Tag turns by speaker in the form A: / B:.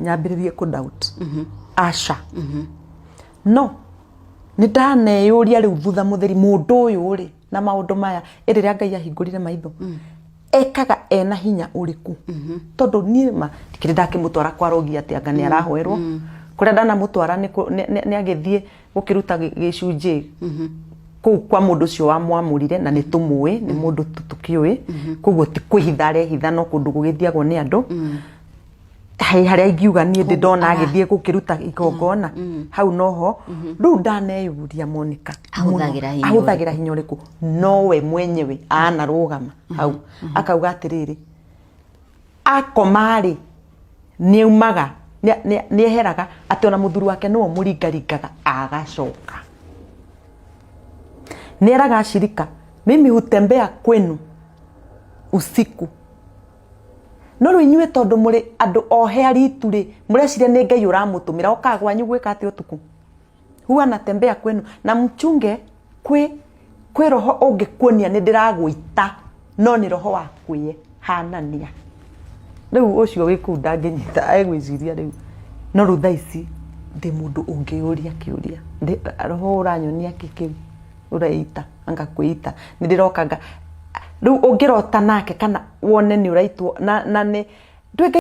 A: nyambiririe ku doubt asha no ndaneyuria riu thutha mutheri mundu uyu ri na maundu maya iriria Ngai ahingurire maitho ekaga ena hinya uriku tondu ni ma tikiri ndakimutwara kwa rogi ati anga ni arahoerwo kuria ndana mutwara ni agithie gukiruta gicunji ku kwa mundu cio wa mwamurire na ni tumui ni mundu tukiui koguo ti kwihitha rehitha no kundu gugithiagwo ni andu haria ingiuga ni ndi ndona agithie gukiruta igongona hau noho riu ndaneyuria Monica ahuthagira hinya uriku nowe mwenyewe anarugama hau akauga atiriri akomari ni umaga ni eheraga ati ona muthuru wake no muringaringaga agacoka ni eraga shirika mimi hutembea kwenu usiku no ru inyue tondu muri andu oheari turi mureciria ni Ngai uramutumira okagwa nyugwika ati utuku huwa natembea kwenu na mchunge kwi roho ungikuonia ni ndiragwita no ni roho wa kwihanania riu ucio wiku ndanginyita egwiciria riu no ru thaici ndi mundu ungiuria kiuria roho uranyonia kikiu uraita anga kuita ni ndirokanga riu ungirota nake kana wone ni uraitwo na ni